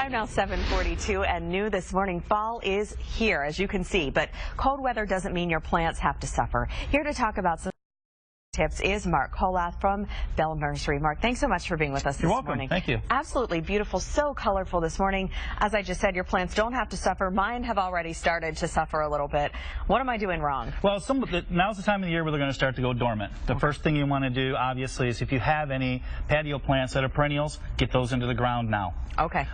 Time now 7:42 and new this morning. Fall is here, as you can see, but cold weather doesn't mean your plants have to suffer. Here to talk about some tips is Mark Holath from Bell Nursery. Mark, thanks so much for being with us this morning. Thank you. Absolutely beautiful, so colorful this morning. As I just said, your plants don't have to suffer. Mine have already started to suffer a little bit. What am I doing wrong? Well, now's the time of the year where they're going to start to go dormant. The first thing you want to do, obviously, is if you have any patio plants that are perennials, get those into the ground now. Okay.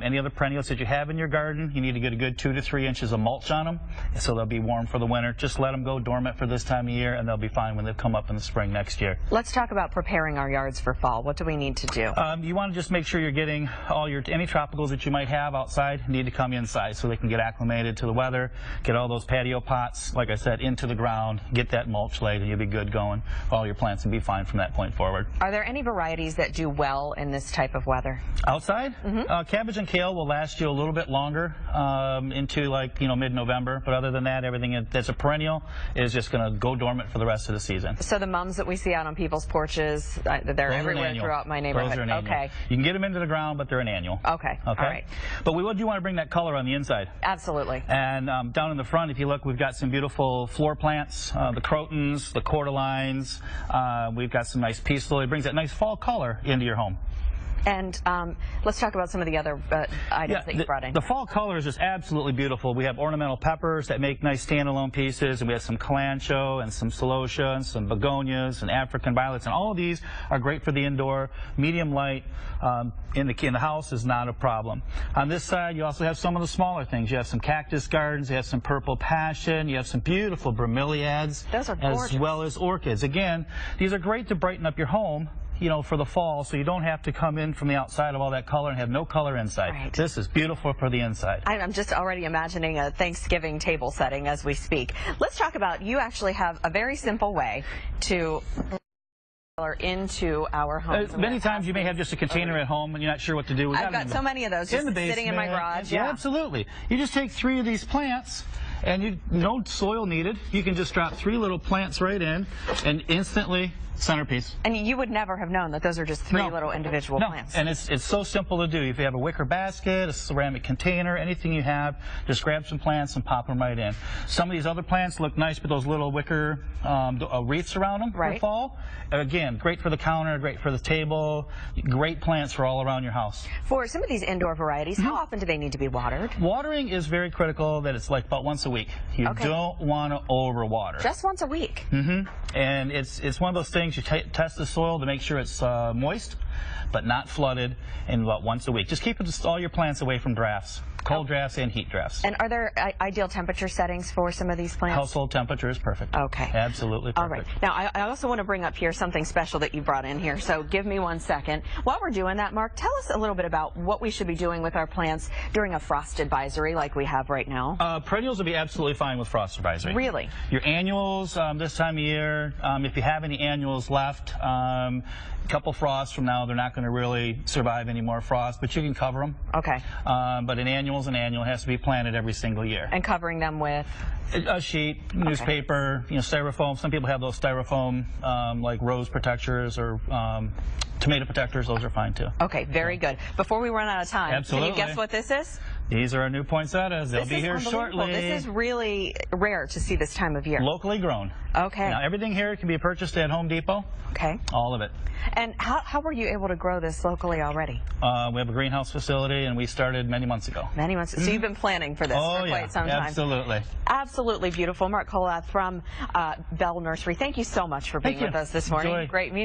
Any other perennials that you have in your garden, you need to get a good 2 to 3 inches of mulch on them so they'll be warm for the winter. Just let them go dormant for this time of year and they'll be fine when they come up in the spring next year. Let's talk about preparing our yards for fall. What do we need to do? You want to just make sure you're getting any tropicals that you might have outside need to come inside so they can get acclimated to the weather, get all those patio pots, like I said, into the ground, get that mulch laid, and you'll be good going. All your plants will be fine from that point forward. Are there any varieties that do well in this type of weather? Outside? Cabbage and kale will last you a little bit longer into mid-November, but other than that, everything that's a perennial is just going to go dormant for the rest of the season. So the mums that we see out on people's porches, they're everywhere throughout my neighborhood. Those are an annual. Okay. You can get them into the ground, but they're an annual. Okay. All right. But we do want to bring that color on the inside. Absolutely. And down in the front, if you look, we've got some beautiful floor plants, the crotons, the cordyline. We've got some nice peace lily. It brings that nice fall color into your home. And let's talk about some of the other items that you brought in. The fall color is just absolutely beautiful. We have ornamental peppers that make nice standalone pieces, and we have some kalanchoe and some celosia and some begonias and African violets, and all of these are great for the indoor. Medium light in the house is not a problem. On this side, you also have some of the smaller things. You have some cactus gardens, you have some purple passion, you have some beautiful bromeliads, those are gorgeous, as well as orchids. Again, these are great to brighten up your home, for the fall, so you don't have to come in from the outside of all that color and have no color inside. Right. This is beautiful for the inside. I'm just already imagining a Thanksgiving table setting as we speak. Let's talk about, you actually have a very simple way to color into our homes. Many times you may have just a container at home and you're not sure what to do with that. I've got so many of those just sitting in my garage. Yeah, absolutely. You just take 3 of these plants, and no soil needed. You can just drop 3 little plants right in, and instantly centerpiece. And you would never have known that those are just 3 little individual plants. And it's so simple to do. If you have a wicker basket, a ceramic container, anything you have, just grab some plants and pop them right in. Some of these other plants look nice with those little wicker wreaths around them for fall. Again, great for the counter, great for the table, great plants for all around your house. For some of these indoor varieties, how often do they need to be watered? Watering is very critical, that it's like about once a week. You don't want to overwater. Just once a week? And it's one of those things, you test the soil to make sure it's moist, but not flooded, and about once a week. Just keep all your plants away from drafts, cold drafts and heat drafts. And are there ideal temperature settings for some of these plants? Household temperature is perfect. Okay. Absolutely perfect. All right. Now, I also want to bring up here something special that you brought in here, so give me 1 second. While we're doing that, Mark, tell us a little bit about what we should be doing with our plants during a frost advisory like we have right now. Perennials will be absolutely fine with frost advisory. Really? Your annuals this time of year, if you have any annuals left, a couple frosts from now, they're not going to really survive any more frost, but you can cover them. Okay. But an annual is an annual. It has to be planted every single year. And covering them with? A sheet, newspaper, styrofoam. Some people have those styrofoam like rose protectors or tomato protectors. Those are fine too. Okay, very good. Before we run out of time, can you guess what this is? These are our new poinsettias. They'll be here shortly. This is really rare to see this time of year. Locally grown. Okay. Now everything here can be purchased at Home Depot. Okay. All of it. And how were you able to grow this locally already? We have a greenhouse facility, and we started many months ago. Many months. So you've been planning for this for quite some time. Absolutely. Absolutely beautiful. Mark Holath from Bell Nursery. Thank you so much for being with us this morning. Enjoy. Great meeting.